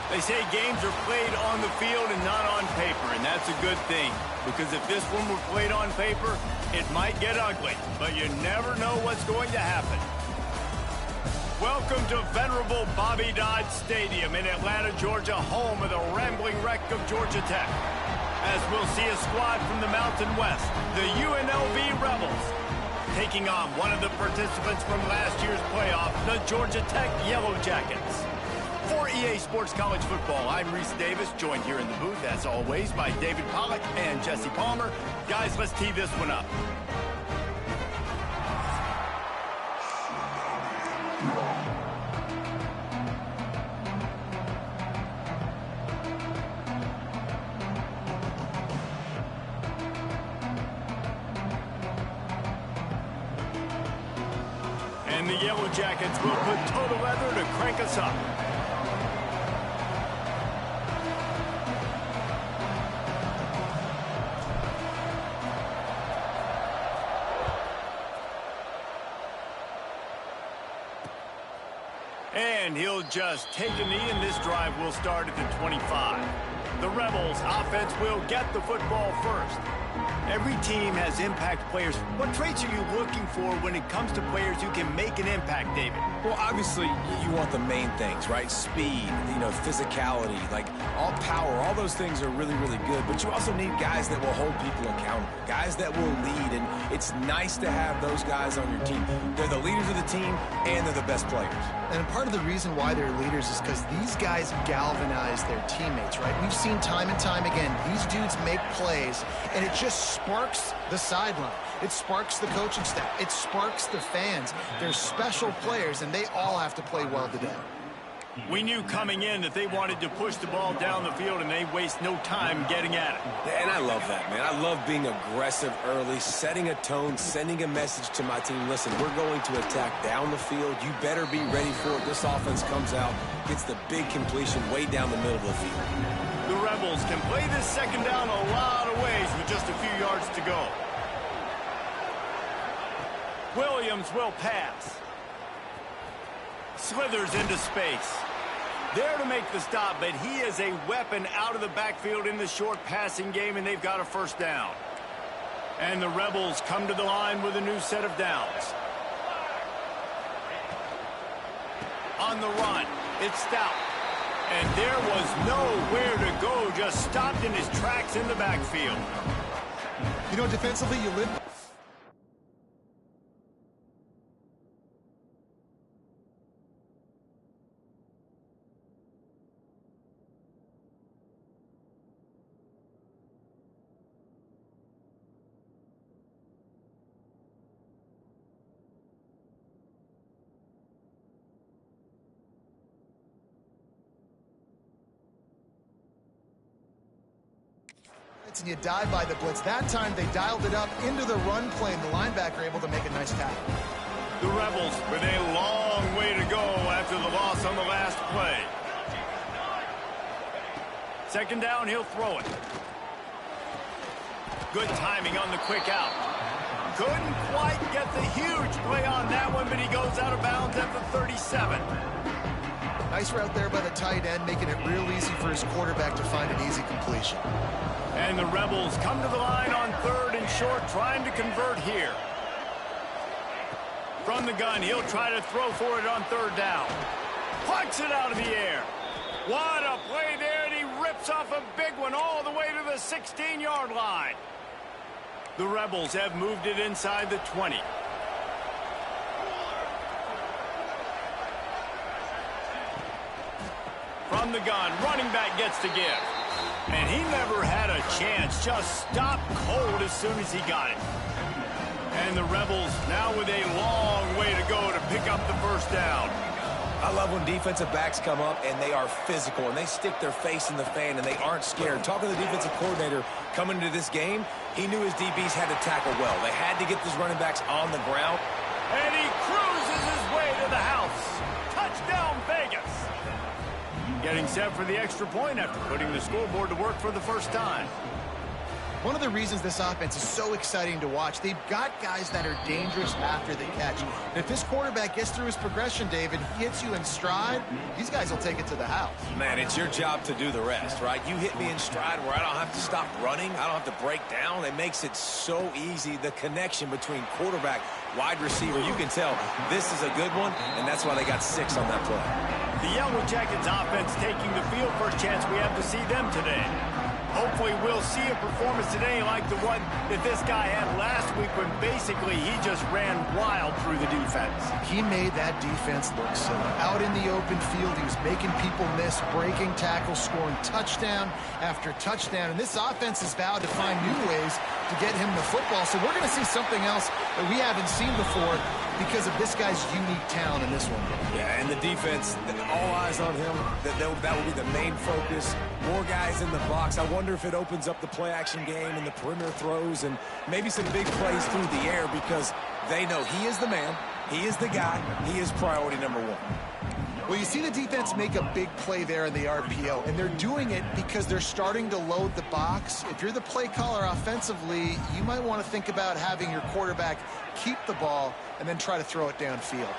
They say games are played on the field and not on paper, and that's a good thing. Because if this one were played on paper, it might get ugly, but you never know what's going to happen. Welcome to venerable Bobby Dodd Stadium in Atlanta, Georgia, home of the rambling wreck of Georgia Tech. As we'll see a squad from the Mountain West, the UNLV Rebels, taking on one of the participants from last year's playoff, the Georgia Tech Yellow Jackets. For EA Sports College Football, I'm Reese Davis, joined here in the booth, as always, by David Pollack and Jesse Palmer. Guys, let's tee this one up. And the Yellow Jackets will put total leather to crank us up. And he'll just take a knee, and this drive will start at the 25. The Rebels offense will get the football first. Every team has impact players. What traits are you looking for when it comes to players who can make an impact, David? Well, obviously, you want the main things, right? Speed, physicality, like all power, all those things are really, really good. But you also need guys that will hold people accountable, guys that will lead. And it's nice to have those guys on your team. They're the leaders of the team, and they're the best players. And part of the reason why they're leaders is because these guys galvanize their teammates, right? We've seen time and time again, these dudes make plays, and it just sparks the sideline. It sparks the coaching staff. It sparks the fans. They're special players, and they all have to play well today. We knew coming in that they wanted to push the ball down the field, and they waste no time getting at it. And I love that, man. I love being aggressive early, setting a tone, sending a message to my team. Listen, we're going to attack down the field. You better be ready for it. This offense comes out, gets the big completion way down the middle of the field. The Rebels can play this second down a lot of ways with just a few yards to go. Williams will pass. Slithers into space. There to make the stop, but he is a weapon out of the backfield in the short passing game, and they've got a first down. And the Rebels come to the line with a new set of downs. On the run, it's Stout. And there was nowhere to go, just stopped in his tracks in the backfield. You know, defensively, you live... and you dive by the blitz. That time they dialed it up into the run play, and the linebacker able to make a nice tackle. The Rebels with a long way to go after the loss on the last play. Second down, he'll throw it. Good timing on the quick out. Couldn't quite get the huge play on that one, but he goes out of bounds at the 37. Nice route there by the tight end, making it real easy for his quarterback to find an easy completion. And the Rebels come to the line on third and short, trying to convert here. From the gun, he'll try to throw for it on third down. Plucks it out of the air. What a play there, and he rips off a big one all the way to the 16-yard line. The Rebels have moved it inside the 20. From the gun, running back gets to give. And he never had a chance, just stopped cold as soon as he got it. And the Rebels now with a long way to go to pick up the first down. I love when defensive backs come up and they are physical and they stick their face in the fan and they aren't scared. Talking to the defensive coordinator coming into this game, he knew his DBs had to tackle well. They had to get these running backs on the ground. And he cruises his way to the house. Touchdown, Vegas. Getting set for the extra point after putting the scoreboard to work for the first time. One of the reasons this offense is so exciting to watch, they've got guys that are dangerous after the catch. And if this quarterback gets through his progression, David, he hits you in stride, these guys will take it to the house. Man, it's your job to do the rest, right? You hit me in stride where I don't have to stop running. I don't have to break down. It makes it so easy, the connection between quarterback, wide receiver. You can tell this is a good one, and that's why they got 6 on that play. The Yellow Jackets offense taking the field. First chance we have to see them today. Hopefully we'll see a performance today like the one that this guy had last week when basically he just ran wild through the defense. He made that defense look silly. Out in the open field, he was making people miss, breaking tackles, scoring touchdown after touchdown. And this offense has vowed to find new ways to get him the football. So we're going to see something else that we haven't seen before because of this guy's unique talent in this one. Yeah, and the defense, all eyes on him. That will be the main focus. More guys in the box. I wonder if it opens up the play-action game and the perimeter throws and maybe some big plays through the air because they know he is the man, he is the guy, he is priority number 1. Well, you see the defense make a big play there in the RPO, and they're doing it because they're starting to load the box. If you're the play caller offensively, you might want to think about having your quarterback keep the ball and then try to throw it downfield.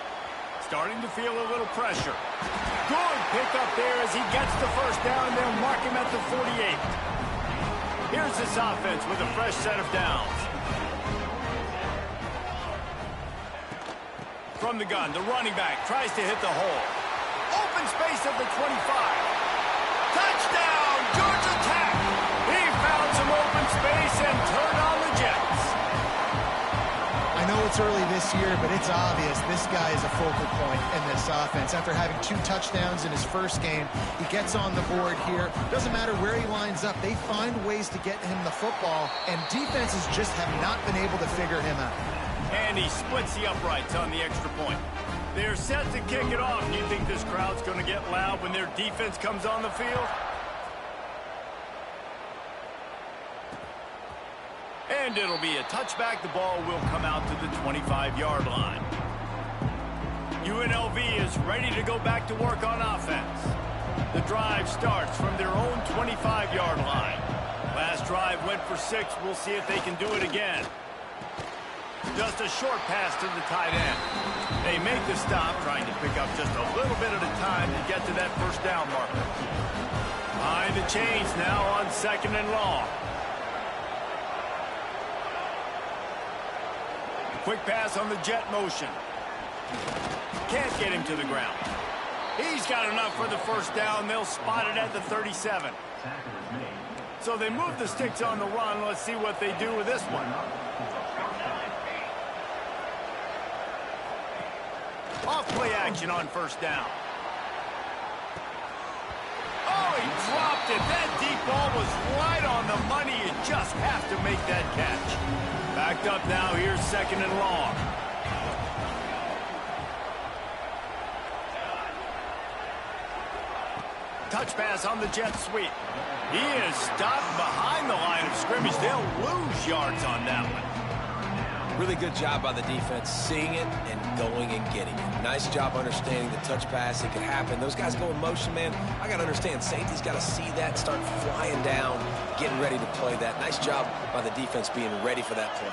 Starting to feel a little pressure. Good pickup there as he gets the first down, and they'll mark him at the 48. Here's this offense with a fresh set of downs. From the gun, the running back tries to hit the hole. Open space at the 25. Touchdown, Georgia Tech! He found some open space and turned on the Jets. I know it's early this year, but it's obvious this guy is a focal point in this offense. After having 2 touchdowns in his first game, he gets on the board here. Doesn't matter where he lines up, they find ways to get him the football, and defenses just have not been able to figure him out. And he splits the uprights on the extra point. They're set to kick it off. Do you think this crowd's going to get loud when their defense comes on the field? And it'll be a touchback. The ball will come out to the 25-yard line. UNLV is ready to go back to work on offense. The drive starts from their own 25-yard line. Last drive went for 6. We'll see if they can do it again. Just a short pass to the tight end. They make the stop, trying to pick up just a little bit at a time to get to that first down marker. Behind the chains now on 2nd and long. Quick pass on the jet motion. Can't get him to the ground. He's got enough for the first down. They'll spot it at the 37. So they move the sticks on the run. Let's see what they do with this one. Off play action on first down. Oh, he dropped it. That deep ball was right on the money. You just have to make that catch. Backed up now. Here's 2nd and long. Touch pass on the jet sweep. He is stopped behind the line of scrimmage. They'll lose yards on that one. Really good job by the defense, seeing it and going and getting it. Nice job understanding the touch pass. It could happen. Those guys go in motion, man. I got to understand, safety's got to see that, start flying down, getting ready to play that. Nice job by the defense being ready for that play.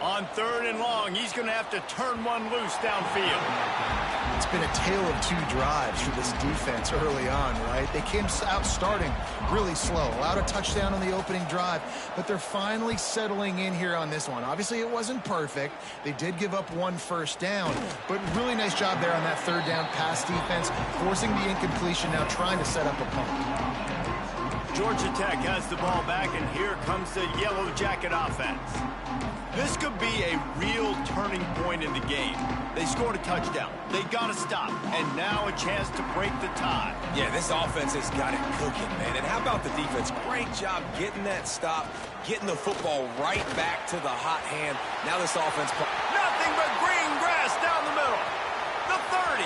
On 3rd and long, he's going to have to turn one loose downfield. It's been a tale of 2 drives for this defense early on, right? They came out starting really slow, allowed a touchdown on the opening drive, but they're finally settling in here on this one. Obviously, it wasn't perfect. They did give up 1 first down, but really nice job there on that 3rd down pass defense, forcing the incompletion, now trying to set up a punt. Georgia Tech has the ball back, and here comes the Yellow Jacket offense. This could be a real turning point in the game. They scored a touchdown. They got to stop, and now a chance to break the tie. Yeah, this offense has got it cooking, man. And how about the defense? Great job getting that stop, getting the football right back to the hot hand. Now this offense... Nothing but green grass down the middle. The 30.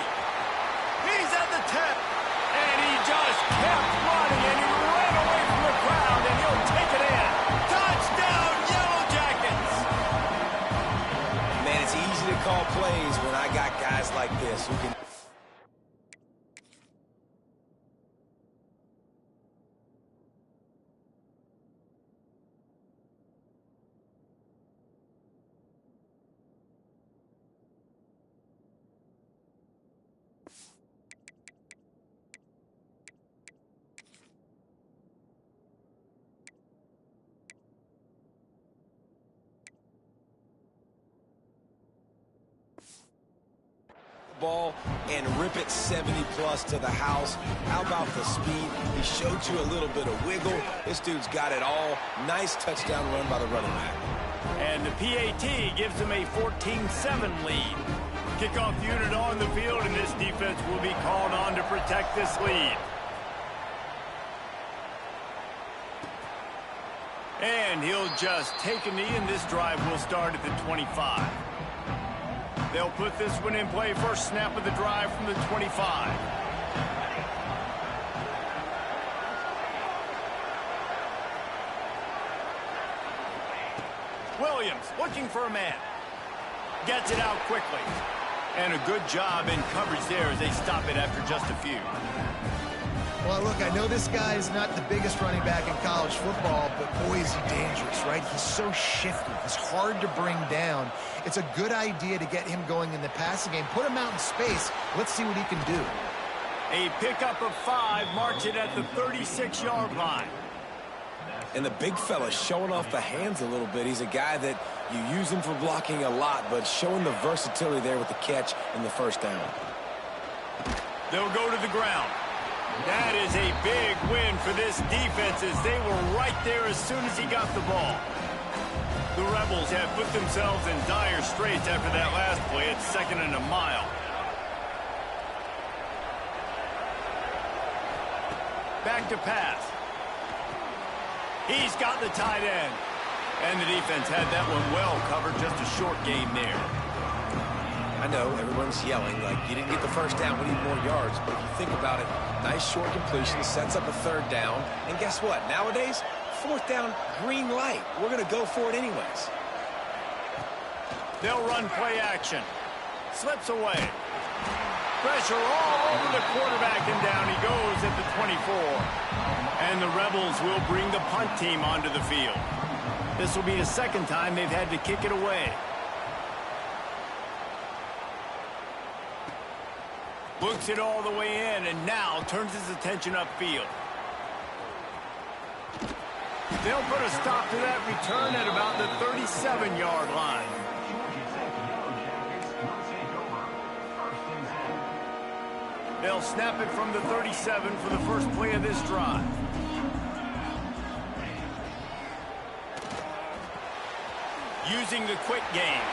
He's at the 10. And he just kept running, and he ran away from the crowd, and he'll take it in. Touchdown, Yellow Jackets! Man, it's easy to call plays when I got guys like this who can... football and rip it 70-plus to the house. How about the speed? He showed you a little bit of wiggle. This dude's got it all. Nice touchdown run by the running back. And the PAT gives them a 14-7 lead. Kickoff unit on the field, and this defense will be called on to protect this lead. And he'll just take a knee, and this drive will start at the 25. They'll put this one in play. First snap of the drive from the 25. Williams looking for a man. Gets it out quickly. And a good job in coverage there as they stop it after just a few. Well, look, I know this guy is not the biggest running back in college football, but boy, is he dangerous, right? He's so shifty. He's hard to bring down. It's a good idea to get him going in the passing game. Put him out in space. Let's see what he can do. A pickup of 5, marks it at the 36-yard line. And the big fella showing off the hands a little bit. He's a guy that you use him for blocking a lot, but showing the versatility there with the catch and the first down. They'll go to the ground. That is a big win for this defense as they were right there as soon as he got the ball. The Rebels have put themselves in dire straits after that last play at 2nd and a mile. Back to pass. He's got the tight end. And the defense had that one well covered, just a short game there. I know everyone's yelling like you didn't get the first down, we need more yards, but if you think about it, nice short completion, sets up a 3rd down, and guess what? Nowadays, 4th down, green light. We're going to go for it anyways. They'll run play action. Slips away. Pressure all over the quarterback, and down he goes at the 24. And the Rebels will bring the punt team onto the field. This will be the 2nd time they've had to kick it away. Looks it all the way in, and now turns his attention upfield. They'll put a stop to that return at about the 37-yard line. They'll snap it from the 37 for the first play of this drive. Using the quick game.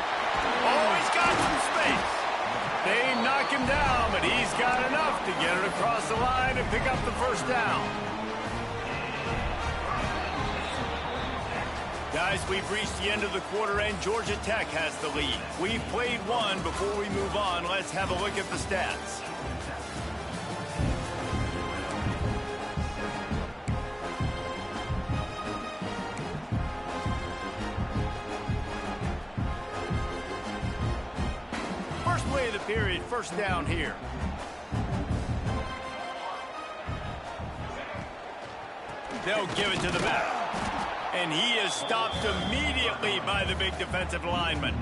Oh, he's got some space. They knock him down, but he's got enough to get it across the line and pick up the first down. Guys, we've reached the end of the quarter, and Georgia Tech has the lead. We've played one. Before we move on, let's have a look at the stats. First play of the period, first down here. They'll give it to the back. And he is stopped immediately by the big defensive lineman.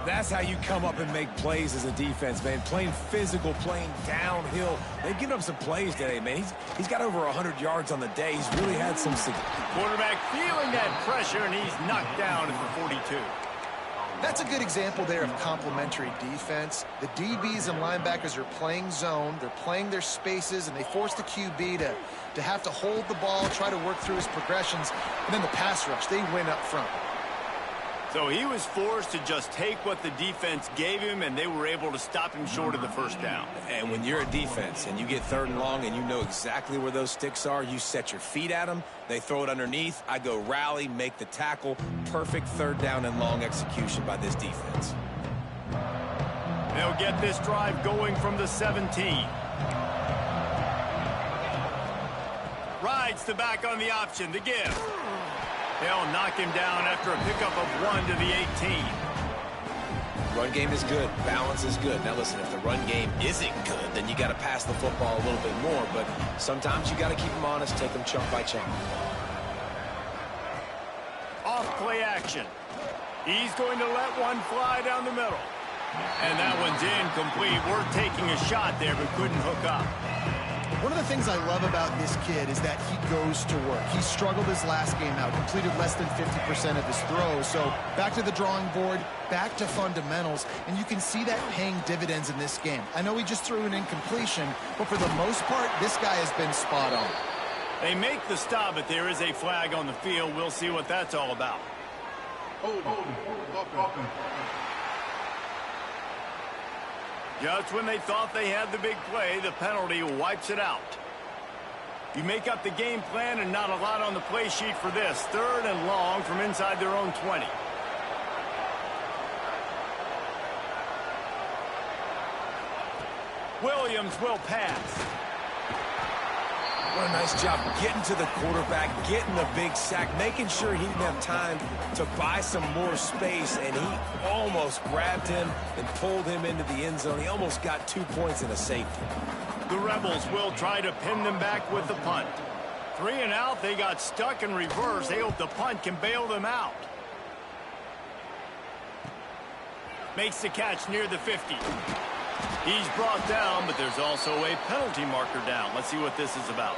That's how you come up and make plays as a defense, man. Playing physical, playing downhill. They've given up some plays today, man. He's got over 100 yards on the day. He's really had some success. Quarterback feeling that pressure, and he's knocked down at the 42. That's a good example there of complementary defense. The DBs and linebackers are playing zone. They're playing their spaces, and they force the QB to have to hold the ball, try to work through his progressions, and then the pass rush, they win up front. So he was forced to just take what the defense gave him, and they were able to stop him short of the first down. And when you're a defense and you get 3rd and long and you know exactly where those sticks are, you set your feet at them, they throw it underneath, I go rally, make the tackle. Perfect 3rd down and long execution by this defense. They'll get this drive going from the 17. Rides the back on the option, the give. They'll knock him down after a pickup of 1 to the 18. Run game is good. Balance is good. Now listen, if the run game isn't good, then you got to pass the football a little bit more. But sometimes you got to keep them honest, take them chunk by chunk. Off play action. He's going to let one fly down the middle. And that one's incomplete. We're taking a shot there, but couldn't hook up. One of the things I love about this kid is that he goes to work. He struggled his last game out, completed less than 50% of his throws. So back to the drawing board, back to fundamentals, and you can see that paying dividends in this game. I know he just threw an incompletion, but for the most part, this guy has been spot on. They make the stop, but there is a flag on the field. We'll see what that's all about. Just when they thought they had the big play, the penalty wipes it out. You make up the game plan and not a lot on the play sheet for this. 3rd and long from inside their own 20. Williams will pass. What a nice job getting to the quarterback, getting the big sack, making sure he didn't have time to buy some more space, and he almost grabbed him and pulled him into the end zone. He almost got 2 points and a safety. The Rebels will try to pin them back with the punt. 3 and out, they got stuck in reverse. They hope the punt can bail them out. Makes the catch near the 50. He's brought down, but there's also a penalty marker down. Let's see what this is about.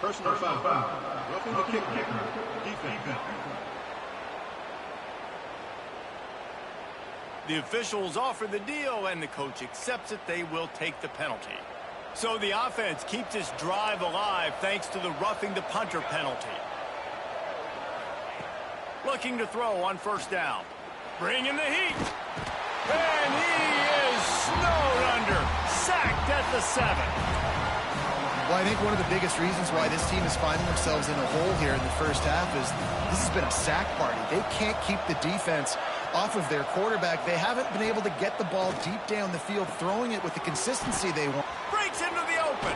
Personal foul. Roughing the kicker. Defense. The officials offer the deal, and the coach accepts it. They will take the penalty. So the offense keeps this drive alive thanks to the roughing the punter penalty. Looking to throw on 1st down. Bringing the heat. And he is snowed under. Sacked at the 7. Well, I think one of the biggest reasons why this team is finding themselves in a hole here in the first half is this has been a sack party. They can't keep the defense off of their quarterback. They haven't been able to get the ball deep down the field, throwing it with the consistency they want. Breaks into the open.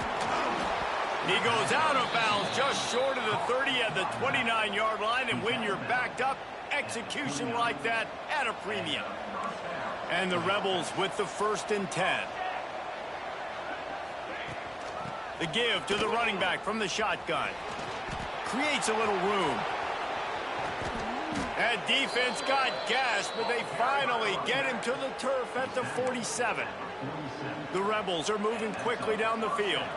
He goes out of bounds just short of the 30 at the 29-yard line, and when you're backed up, execution like that at a premium. And the Rebels with the 1st and 10. The give to the running back from the shotgun. Creates a little room. That defense got gashed, but they finally get him to the turf at the 47. The Rebels are moving quickly down the field.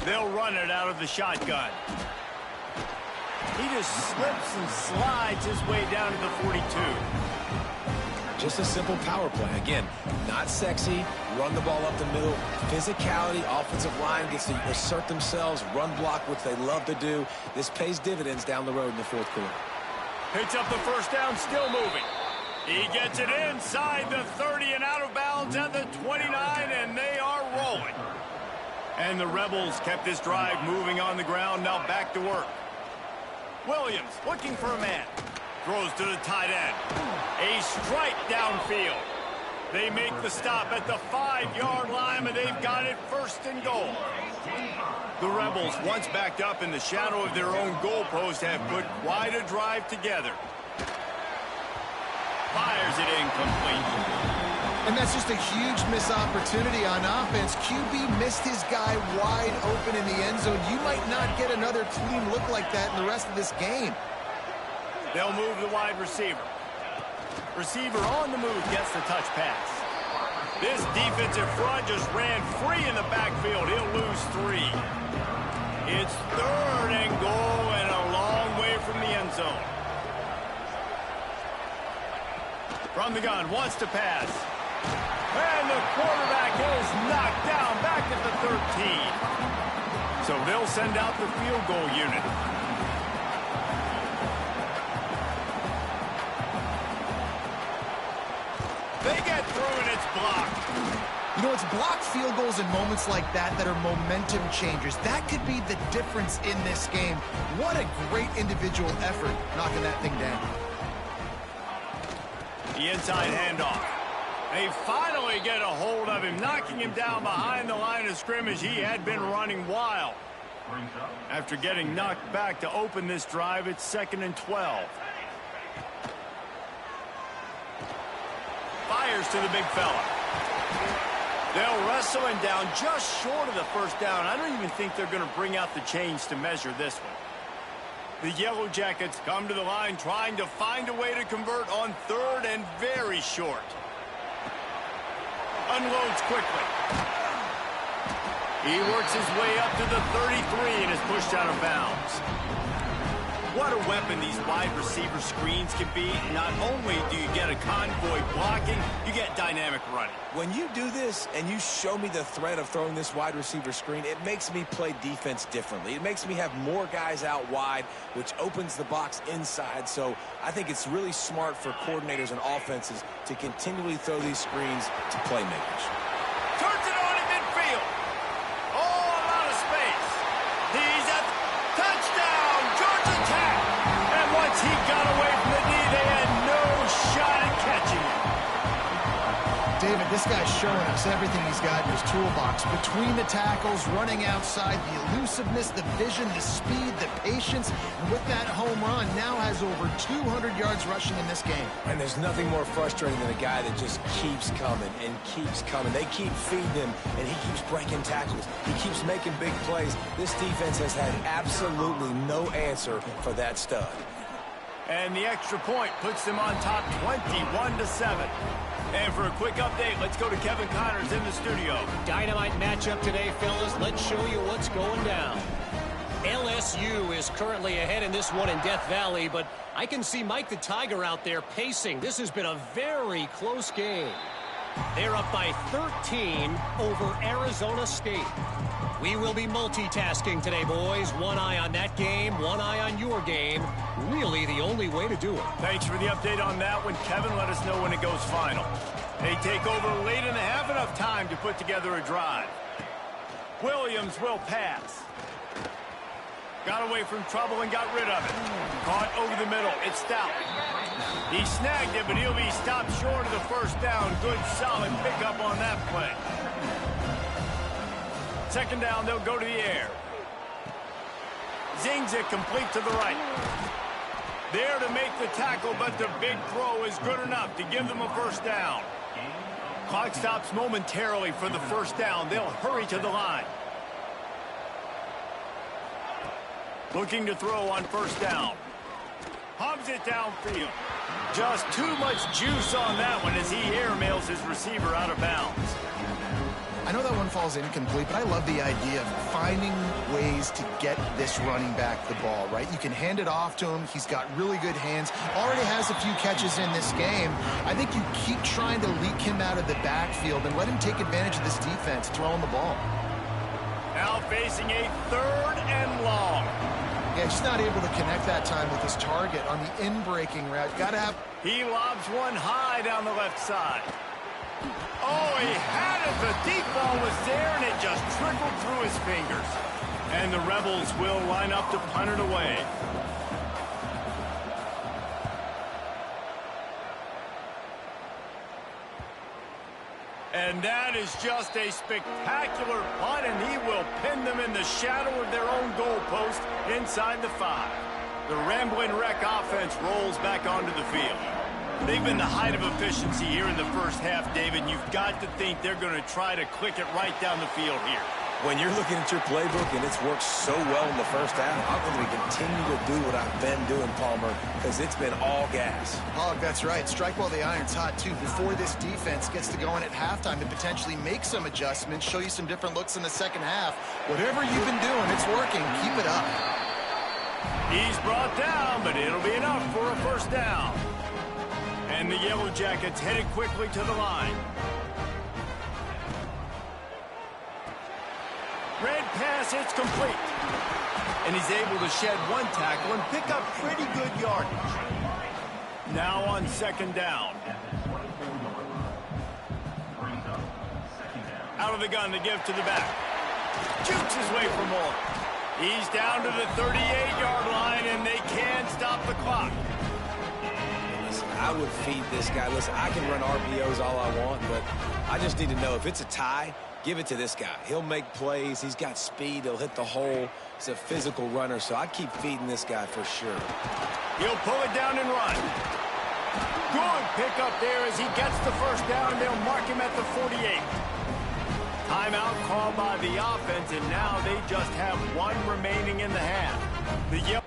They'll run it out of the shotgun. He just slips and slides his way down to the 42. Just a simple power play. Again, not sexy, run the ball up the middle. Physicality, offensive line gets to assert themselves, run block, which they love to do. This pays dividends down the road in the 4th quarter. Picks up the 1st down, still moving. He gets it inside the 30 and out of bounds at the 29, and they are rolling. And the Rebels kept this drive moving on the ground, now back to work. Williams looking for a man. Throws to the tight end. A strike downfield. They make the stop at the 5-yard line, and they've got it 1st and goal. The Rebels, once backed up in the shadow of their own goalpost, have put quite a drive together. Fires it incomplete. And that's just a huge missed opportunity on offense. QB missed his guy wide open in the end zone. You might not get another clean look like that in the rest of this game. They'll move the wide receiver. Receiver on the move gets the touch pass. This defensive front just ran free in the backfield. He'll lose 3. It's 3rd and goal and a long way from the end zone. From the gun, wants to pass. And the quarterback is knocked down back at the 13. So they'll send out the field goal unit. They get through and it's blocked. You know, it's blocked field goals in moments like that that are momentum changers. That could be the difference in this game. What a great individual effort knocking that thing down. The inside handoff. They finally get a hold of him, knocking him down behind the line of scrimmage. He had been running wild. After getting knocked back to open this drive, it's 2nd and 12. Fires to the big fella. They'll wrestle him down just short of the 1st down. I don't even think they're going to bring out the chains to measure this one. The Yellow Jackets come to the line trying to find a way to convert on 3rd and very short. unloads quickly. He works his way up to the 33 and is pushed out of bounds. What a weapon these wide receiver screens can be. Not only do you get a convoy blocking, you get dynamic running. When you do this and you show me the threat of throwing this wide receiver screen, it makes me play defense differently. It makes me have more guys out wide, which opens the box inside. So I think it's really smart for coordinators and offenses to continually throw these screens to playmakers. Turns it on in midfield. Oh, a lot of space. He's at touchdown. Georgia Tech. And once he got away from the knee, they had no shot at catching him. David, this guy's showing us everything he's got in his toolbox. Between the tackles, running outside, the elusiveness, the vision, the speed, the patience. And with that home run, now has over 200 yards rushing in this game. And there's nothing more frustrating than a guy that just keeps coming and keeps coming. They keep feeding him, and he keeps breaking tackles. He keeps making big plays. This defense has had absolutely no answer for that stud. And the extra point puts them on top 21-7. And for a quick update, let's go to Kevin Connors in the studio. Dynamite matchup today, fellas. Let's show you what's going down. LSU is currently ahead in this one in Death Valley, but I can see Mike the Tiger out there pacing. This has been a very close game. They're up by 13 over Arizona State. We will be multitasking today, boys. One eye on that game, one eye on your game. Really the only way to do it. Thanks for the update on that one, Kevin. Let us know when it goes final. They take over late in the half, enough time to put together a drive. Williams will pass. Got away from trouble and got rid of it. Caught over the middle. It's Stout. He snagged it, but he'll be stopped short of the first down. Good, solid pickup on that play. Second down, they'll go to the air. Zings it complete to the right. There to make the tackle, but the big throw is good enough to give them a first down. Clock stops momentarily for the first down. They'll hurry to the line. Looking to throw on first down. Hubs it downfield. Just too much juice on that one as he airmails his receiver out of bounds. I know that one falls incomplete, but I love the idea of finding ways to get this running back the ball, right? You can hand it off to him. He's got really good hands. Already has a few catches in this game. I think you keep trying to leak him out of the backfield and let him take advantage of this defense throwing the ball. Now facing a 3rd and long. Yeah, just not able to connect that time with his target on the in-breaking route. Got to have... He lobs one high down the left side. Oh, he had it. The deep ball was there, and it just trickled through his fingers. And the Rebels will line up to punt it away. And that is just a spectacular punt, and he will pin them in the shadow of their own goalpost inside the 5. The Rambling Wreck offense rolls back onto the field. They've been the height of efficiency here in the first half, David, and you've got to think they're going to try to click it right down the field here. When you're looking at your playbook and it's worked so well in the first half, I'm going to continue to do what I've been doing, Palmer, because it's been all gas. Oh, that's right. Strike while the iron's hot, too. Before this defense gets to going at halftime and potentially make some adjustments, show you some different looks in the second half. Whatever you've been doing, it's working. Keep it up. He's brought down, but it'll be enough for a first down. And the Yellow Jackets headed quickly to the line. Red pass, it's complete. And he's able to shed one tackle and pick up pretty good yardage. Now on second down. Out of the gun to give to the back. Jukes his way for more. He's down to the 38-yard line, and they can't stop the clock. I would feed this guy. Listen, I can run RPOs all I want, but I just need to know if it's a tie, give it to this guy. He'll make plays. He's got speed. He'll hit the hole. He's a physical runner, so I'd keep feeding this guy for sure. He'll pull it down and run. Good pickup there as he gets the first down, and they'll mark him at the 48. Timeout called by the offense, and now they just have one remaining in the half. The Yellow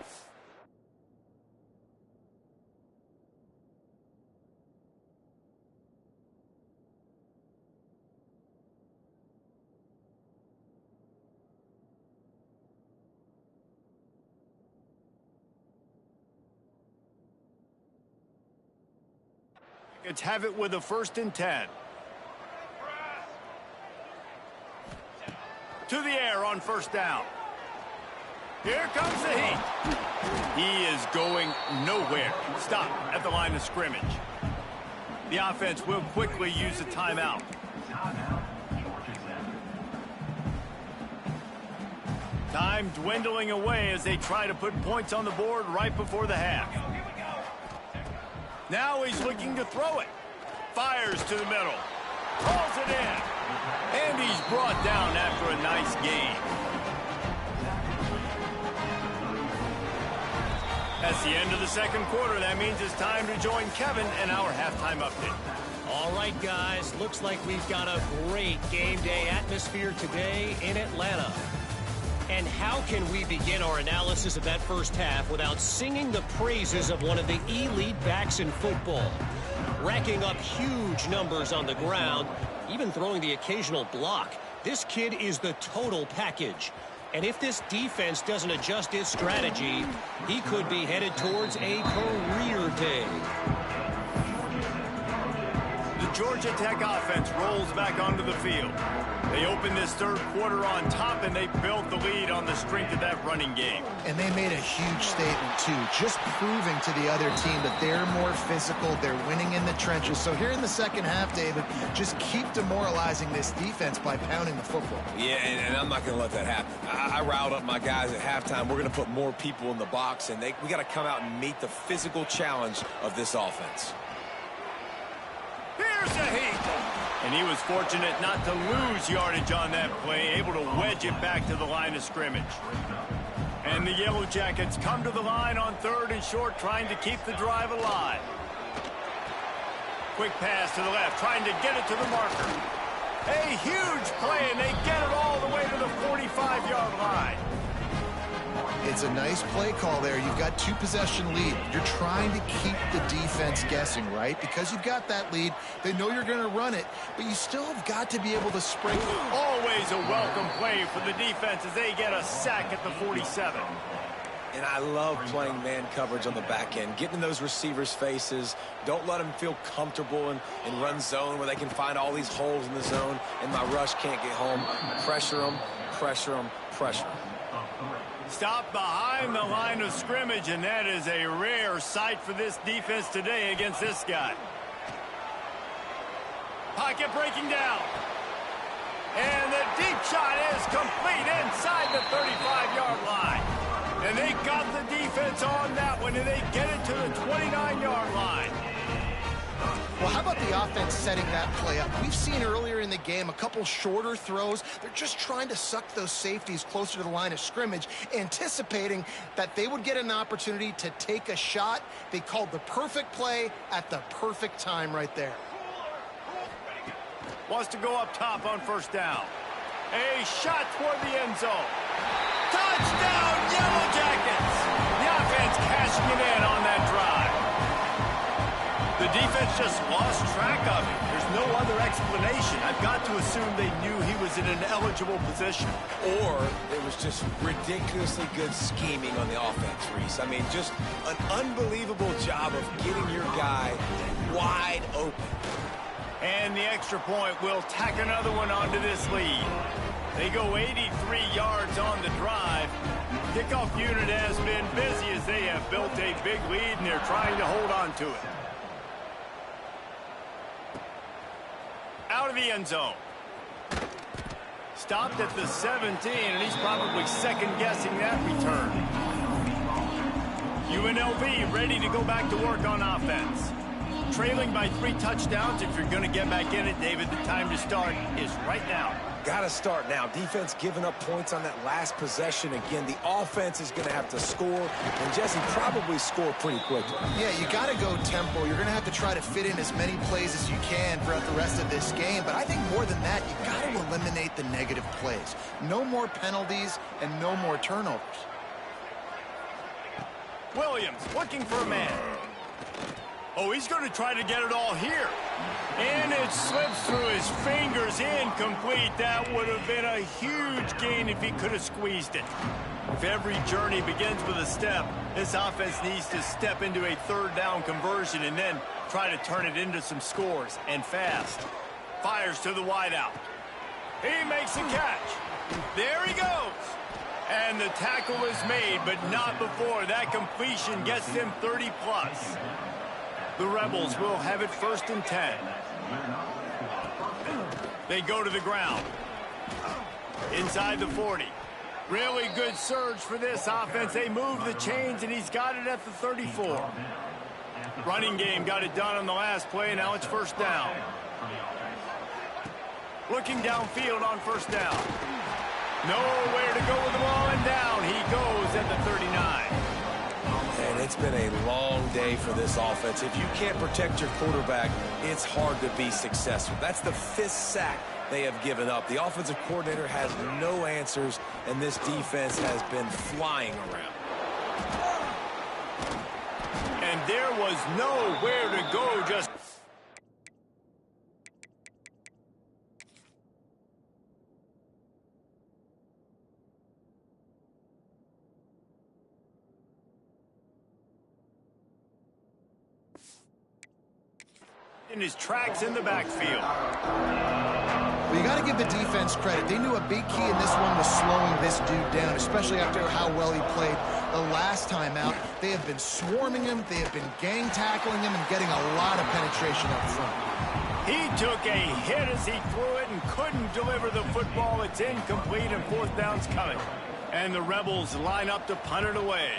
Let's have it with a 1st and 10. To the air on 1st down. Here comes the heat. He is going nowhere. Stop at the line of scrimmage. The offense will quickly use a timeout. Time dwindling away as they try to put points on the board right before the half. Now he's looking to throw it. Fires to the middle. Calls it in. And he's brought down after a nice gain. That's the end of the 2nd quarter. That means it's time to join Kevin and our halftime update. All right, guys. Looks like we've got a great game day atmosphere today in Atlanta. And how can we begin our analysis of that first half without singing the praises of one of the elite backs in football? Racking up huge numbers on the ground, even throwing the occasional block. This kid is the total package. And if this defense doesn't adjust its strategy, he could be headed towards a career day. The Georgia Tech offense rolls back onto the field. They open this 3rd quarter on top, and they built the lead on the strength of that running game. And they made a huge statement, too, just proving to the other team that they're more physical, they're winning in the trenches. So here in the 2nd half, David, just keep demoralizing this defense by pounding the football. Yeah, and I'm not going to let that happen. I riled up my guys at halftime. We're going to put more people in the box, and we got to come out and meet the physical challenge of this offense. Here's the heat. And he was fortunate not to lose yardage on that play, able to wedge it back to the line of scrimmage. And the Yellow Jackets come to the line on 3rd and short, trying to keep the drive alive. Quick pass to the left, trying to get it to the marker. A huge play, and they get it all the way to the 45-yard line. It's a nice play call there. You've got 2-possession lead. You're trying to keep the defense guessing, right? Because you've got that lead, they know you're going to run it, but you still have got to be able to sprinkle. Always a welcome play for the defense as they get a sack at the 47. And I love playing man coverage on the back end, getting in those receivers' faces. Don't let them feel comfortable in run zone where they can find all these holes in the zone and my rush can't get home. Pressure them, pressure them, pressure them. Stop behind the line of scrimmage, and that is a rare sight for this defense today against this guy. Pocket breaking down. And the deep shot is complete inside the 35-yard line. And they got the defense on that one, and they get it to the 29-yard line. Well, how about the offense setting that play up? We've seen earlier in the game a couple shorter throws. They're just trying to suck those safeties closer to the line of scrimmage, anticipating that they would get an opportunity to take a shot. They called the perfect play at the perfect time right there. Wants to go up top on 1st down. A shot toward the end zone. Touchdown, Yellow Jackets! The offense cashing it in on that drive. The defense just lost track of it. There's no other explanation. I've got to assume they knew he was in an eligible position. Or it was just ridiculously good scheming on the offense, Reese. I mean, just an unbelievable job of getting your guy wide open. And the extra point will tack another one onto this lead. They go 83 yards on the drive. Kickoff unit has been busy as they have built a big lead, and they're trying to hold on to it. Out of the end zone. Stopped at the 17, and he's probably second-guessing that return. UNLV ready to go back to work on offense. Trailing by 3 touchdowns. If you're going to get back in it, David, the time to start is right now. Got to start now. Defense giving up points on that last possession. Again, the offense is going to have to score, and Jesse probably score pretty quickly. Yeah, you got to go tempo. You're going to have to try to fit in as many plays as you can throughout the rest of this game. But I think more than that, you got to eliminate the negative plays. No more penalties and no more turnovers. Williams looking for a man. Oh, he's going to try to get it all here. And it slips through his fingers, incomplete. That would have been a huge gain if he could have squeezed it. If every journey begins with a step, this offense needs to step into a third down conversion and then try to turn it into some scores, and fast. Fires to the wideout. He makes a catch. There he goes. And the tackle is made, but not before that completion gets them 30-plus. The Rebels will have it 1st and 10. They go to the ground. Inside the 40. Really good surge for this offense. They move the chains, and he's got it at the 34. Running game got it done on the last play. Now it's 1st down. Looking downfield on 1st down. Nowhere to go with the ball, and down he goes at the 39. And it's been a long day for this offense. If you can't protect your quarterback, it's hard to be successful. That's the 5th sack they have given up. The offensive coordinator has no answers, and this defense has been flying around. And there was nowhere to go, just... in his tracks in the backfield. Well, you got to give the defense credit. They knew a big key in this one was slowing this dude down, especially after how well he played the last time out. They have been swarming him, they have been gang tackling him, and getting a lot of penetration up front. He took a hit as he threw it and couldn't deliver the football. It's incomplete, and 4th down's coming. And the Rebels line up to punt it away.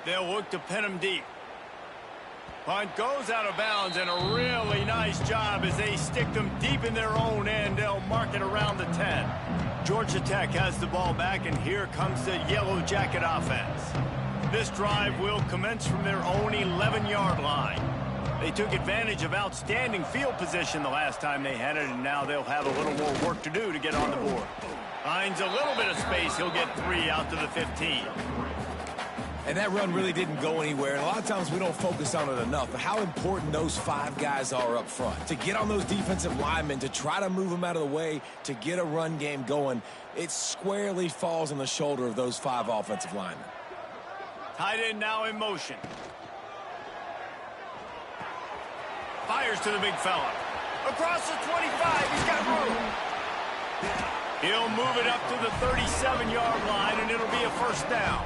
They'll look to pin him deep. Punt goes out of bounds, and a really nice job as they stick them deep in their own end. They'll mark it around the 10. Georgia Tech has the ball back, and here comes the Yellow Jacket offense. This drive will commence from their own 11-yard line. They took advantage of outstanding field position the last time they had it, and now they'll have a little more work to do to get on the board. Finds a little bit of space. He'll get 3 out to the 15. And that run really didn't go anywhere. And a lot of times we don't focus on it enough. But how important those 5 guys are up front. To get on those defensive linemen, to try to move them out of the way, to get a run game going, it squarely falls on the shoulder of those 5 offensive linemen. Tight end now in motion. Fires to the big fella. Across the 25, he's got room. He'll move it up to the 37-yard line, and it'll be a 1st down.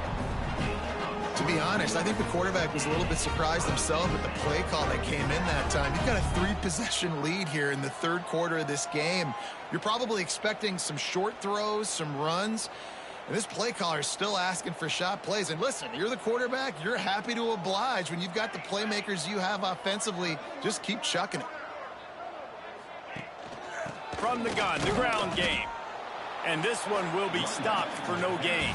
To be honest, I think the quarterback was a little bit surprised himself with the play call that came in that time. You've got a 3-possession lead here in the 3rd quarter of this game. You're probably expecting some short throws, some runs. And this play caller is still asking for shot plays. And listen, you're the quarterback. You're happy to oblige. When you've got the playmakers you have offensively, just keep chucking it. From the gun, the ground game. And this one will be stopped for no gain.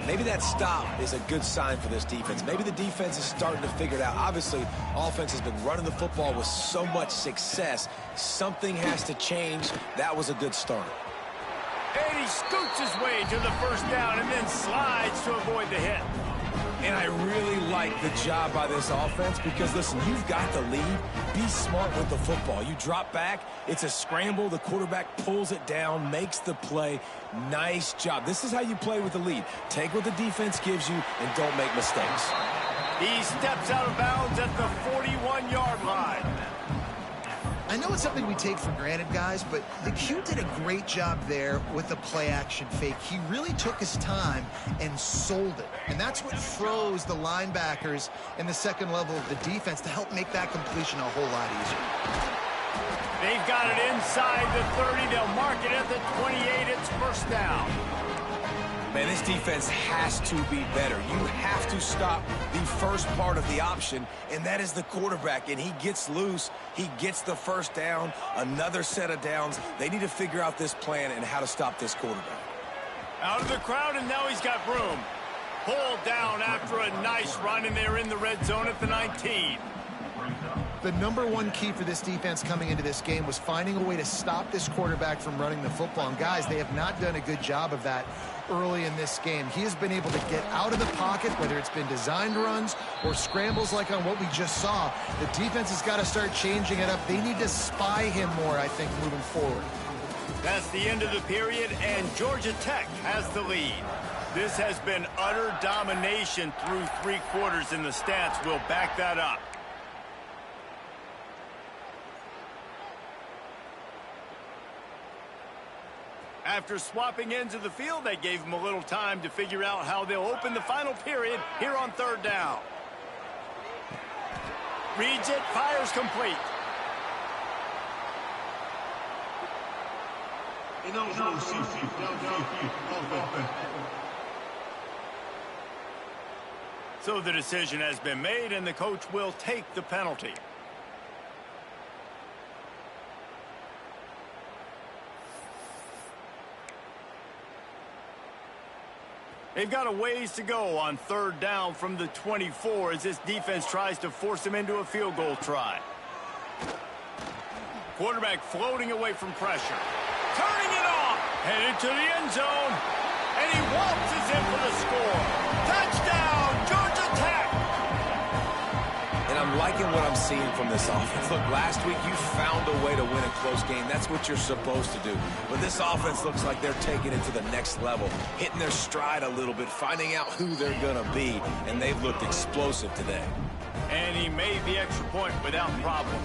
Maybe that stop is a good sign for this defense. Maybe the defense is starting to figure it out. Obviously, offense has been running the football with so much success. Something has to change. That was a good start. And he scoots his way to the 1st down and then slides to avoid the hit. And I really like the job by this offense because, listen, you've got the lead. Be smart with the football. You drop back, it's a scramble. The quarterback pulls it down, makes the play. Nice job. This is how you play with the lead. Take what the defense gives you and don't make mistakes. He steps out of bounds at the 41-yard line. I know it's something we take for granted, guys, but the Q did a great job there with the play-action fake. He really took his time and sold it. And that's what froze the linebackers in the 2nd level of the defense to help make that completion a whole lot easier. They've got it inside the 30. They'll mark it at the 28. It's 1st down. Man, this defense has to be better. You have to stop the first part of the option, and that is the quarterback. And he gets loose. He gets the 1st down, another set of downs. They need to figure out this plan and how to stop this quarterback. Out of the crowd, and now he's got room. Pulled down after a nice run, and they're in the red zone at the 19. The #1 key for this defense coming into this game was finding a way to stop this quarterback from running the football. And guys, they have not done a good job of that early in this game. He has been able to get out of the pocket, whether it's been designed runs or scrambles like on what we just saw. The defense has got to start changing it up. They need to spy him more, I think, moving forward. That's the end of the period, and Georgia Tech has the lead. This has been utter domination through 3 quarters, and the stats will back that up. After swapping ends of the field, they gave them a little time to figure out how they'll open the final period here on 3rd down. Reads it, fires complete. So the decision has been made, and the coach will take the penalty. They've got a ways to go on 3rd down from the 24 as this defense tries to force them into a field goal try. Quarterback floating away from pressure. Turning it off. Headed to the end zone. And he waltzes in for the score. Touchdown, Georgia Tech. And I'm liking what I'm seeing from this offense. Look, last week you found a way to win a close game. That's what you're supposed to do. But this offense looks like they're taking it to the next level, hitting their stride a little bit, finding out who they're going to be, and they've looked explosive today. And he made the extra point without problem.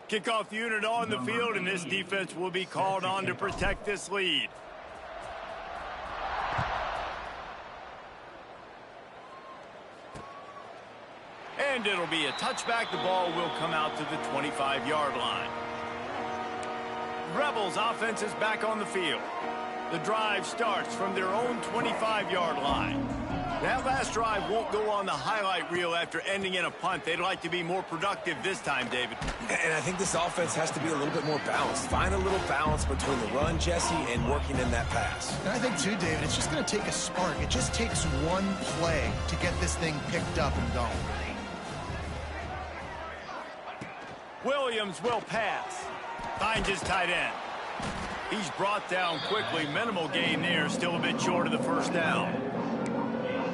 Kickoff unit on the field, and this defense will be called on to protect this lead. And it'll be a touchback. The ball will come out to the 25-yard line. Rebels offense is back on the field. The drive starts from their own 25-yard line. That last drive won't go on the highlight reel after ending in a punt. They'd like to be more productive this time, David. And I think this offense has to be a little bit more balanced. Find a little balance between the run, Jesse, and working in that pass. And I think, too, David, it's just going to take a spark. It just takes one play to get this thing picked up and going. Williams will pass. Finds his tight end. He's brought down quickly. Minimal gain there. Still a bit short of the 1st down.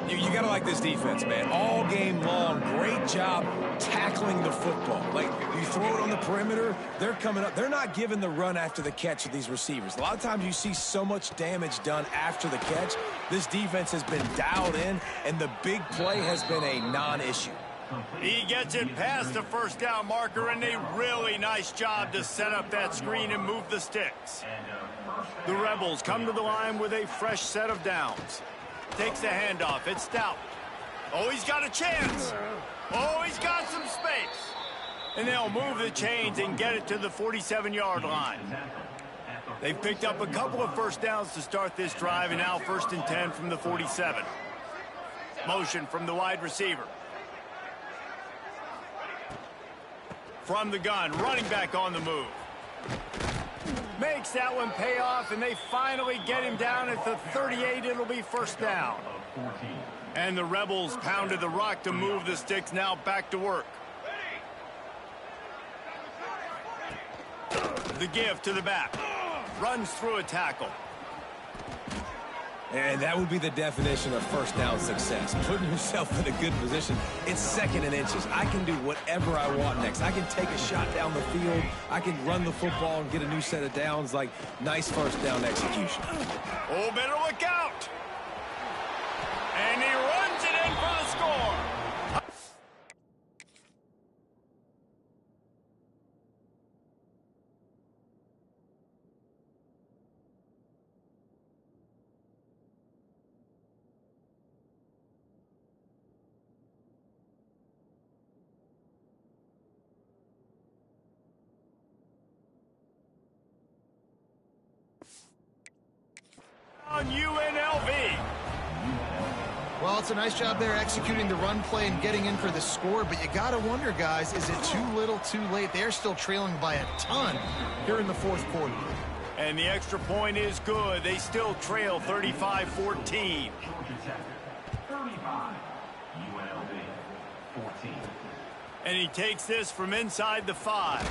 You got to like this defense, man. All game long, great job tackling the football. Like, you throw it on the perimeter, they're coming up. They're not giving the run after the catch of these receivers. A lot of times you see so much damage done after the catch. This defense has been dialed in, and the big play has been a non-issue. He gets it past the 1st down marker, and a really nice job to set up that screen and move the sticks. The Rebels come to the line with a fresh set of downs. Takes the handoff. It's Stout. Oh, he's got a chance. Oh, he's got some space. And they'll move the chains and get it to the 47-yard line. They've picked up a couple of 1st downs to start this drive, and now 1st and 10 from the 47. Motion from the wide receiver. From the gun, running back on the move. Makes that one pay off, and they finally get him down at the 38. It'll be 1st down. And the Rebels pounded the rock to move the sticks. Now back to work. The give to the back. Runs through a tackle. And that would be the definition of first down success. Putting yourself in a good position. It's second and inches. I can do whatever I want next. I can take a shot down the field. I can run the football and get a new set of downs. Like, nice first down execution. Oh, better look out. And he runs it in for the score. On UNLV. Well, it's a nice job there executing the run play and getting in for the score, but you got to wonder, guys, is it too little too late? They're still trailing by a ton here in the fourth quarter. And the extra point is good. They still trail 35-14. 35, UNLV, 14. And he takes this from inside the 5.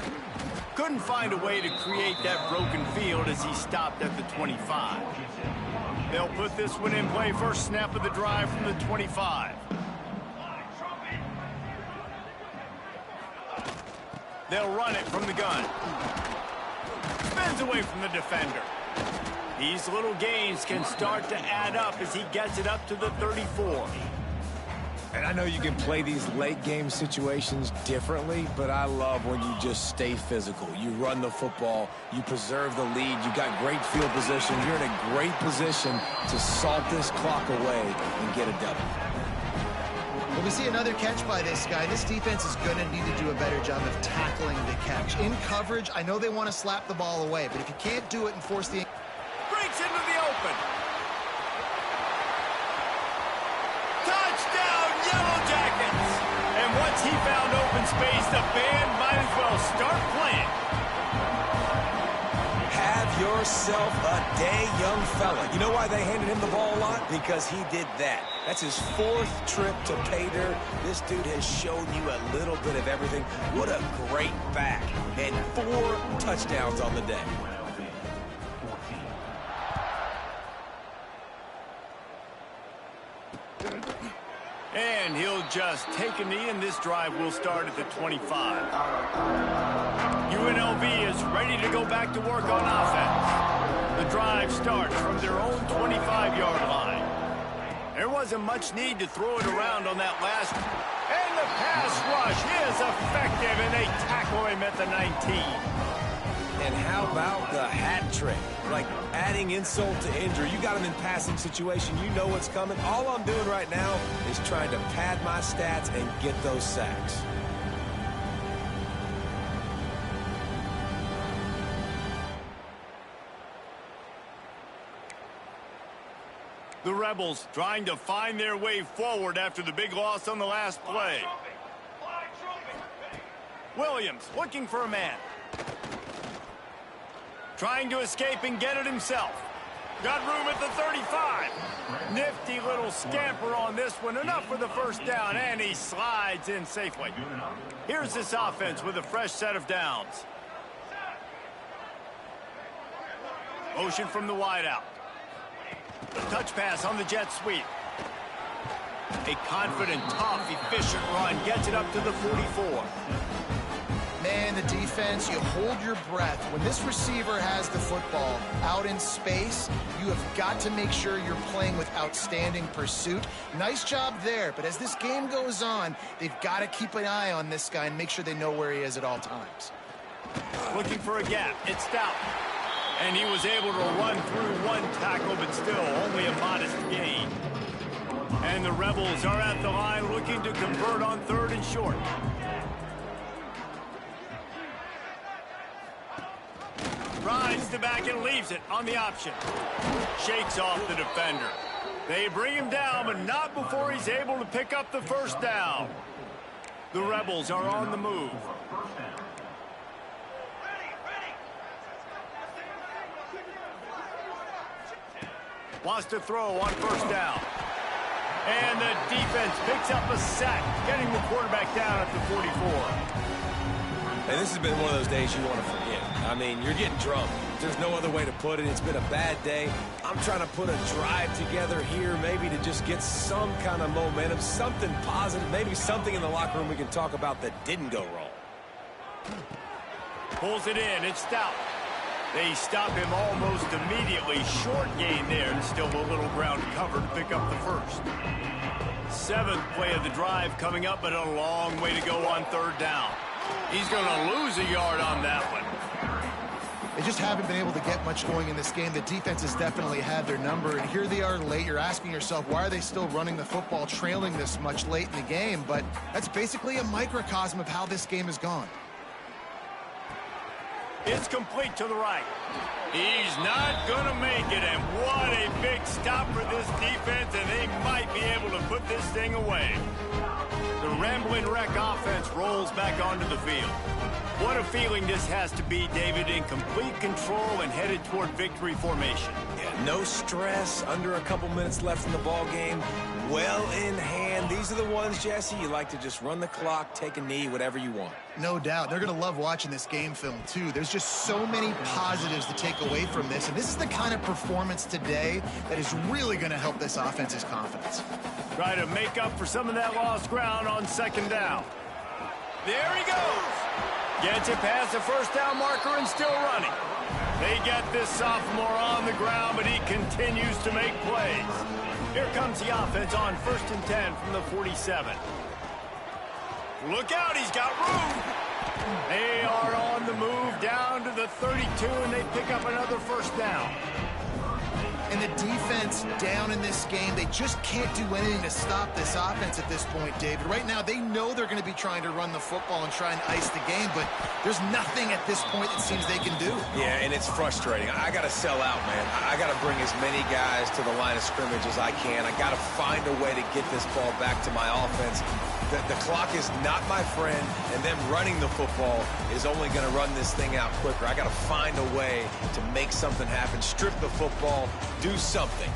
Couldn't find a way to create that broken field as he stopped at the 25. They'll put this one in play first snap of the drive from the 25. They'll run it from the gun. Spins away from the defender. These little gains can start to add up as he gets it up to the 34. And I know you can play these late game situations differently, but I love when you just stay physical. You run the football, you preserve the lead, you got great field position, you're in a great position to salt this clock away and get a W. Well, we see another catch by this guy. This defense is going to need to do a better job of tackling the catch. In coverage, I know they want to slap the ball away, but if you can't do it and force the... Breaks into the open. Touchdown, Yellow Jackets! And once he found open space, the band might as well start playing. Have yourself a day, young fella. You know why they handed him the ball a lot? Because he did that. That's his 4th trip to pay dirt. This dude has shown you a little bit of everything. What a great back. And 4 touchdowns on the day. And he'll just take a knee, and this drive will start at the 25. UNLV is ready to go back to work on offense. The drive starts from their own 25-yard line. There wasn't much need to throw it around on that last one. And the pass rush is effective, and they tackle him at the 19. And how about the hat trick? Like adding insult to injury. You got him in passing situation. You know what's coming. All I'm doing right now is trying to pad my stats and get those sacks. The Rebels trying to find their way forward after the big loss on the last play. Williams looking for a man. Trying to escape and get it himself. Got room at the 35. Nifty little scamper on this one. Enough for the first down, and he slides in safely. Here's this offense with a fresh set of downs. Motion from the wideout. Touch pass on the jet sweep. A confident, tough, efficient run gets it up to the 44. Man, the defense, you hold your breath. When this receiver has the football out in space, you have got to make sure you're playing with outstanding pursuit. Nice job there, but as this game goes on, they've got to keep an eye on this guy and make sure they know where he is at all times. Looking for a gap. It's Stout. And he was able to run through one tackle, but still only a modest gain. And the Rebels are at the line looking to convert on 3rd and short. Rides the back and leaves it on the option. Shakes off the defender. They bring him down, but not before he's able to pick up the first down. The Rebels are on the move. Wants to throw on first down. And the defense picks up a sack, getting the quarterback down at the 44. And this has been one of those days you want to forget. I mean, you're getting drunk. There's no other way to put it. It's been a bad day. I'm trying to put a drive together here, maybe to just get some kind of momentum, something positive, maybe something in the locker room we can talk about that didn't go wrong. Pulls it in. It's Stout. They stop him almost immediately. Short gain there, and still a little ground to cover to pick up the first. 7th play of the drive coming up, but a long way to go on 3rd down. He's going to lose a yard on that one. They just haven't been able to get much going in this game. The defense has definitely had their number, and here they are late. You're asking yourself, why are they still running the football, trailing this much late in the game? But that's basically a microcosm of how this game has gone. It's complete to the right. He's not going to make it, and what a big stop for this defense, and they might be able to put this thing away. The Rambling Wreck offense rolls back onto the field. What a feeling this has to be, David, in complete control and headed toward victory formation. Yeah, no stress, under a couple minutes left in the ball game, well in hand. These are the ones, Jesse, you like to just run the clock, take a knee, whatever you want. No doubt. They're going to love watching this game film, too. There's just so many positives to take away from this, and this is the kind of performance today that is really going to help this offense's confidence. Try to make up for some of that lost ground on 2nd down. There he goes. Gets it past the 1st down marker and still running. They get this sophomore on the ground, but he continues to make plays. Here comes the offense on 1st and 10 from the 47. Look out, he's got room. They are on the move down to the 32, and they pick up another 1st down. And the defense down in this game, they just can't do anything to stop this offense at this point, David. Right now, they know they're going to be trying to run the football and try and ice the game, but there's nothing at this point it seems they can do. Yeah, and it's frustrating. I got to sell out, man. I got to bring as many guys to the line of scrimmage as I can. I got to find a way to get this ball back to my offense. The clock is not my friend, and them running the football is only going to run this thing out quicker. I got to find a way to make something happen, strip the football, do something.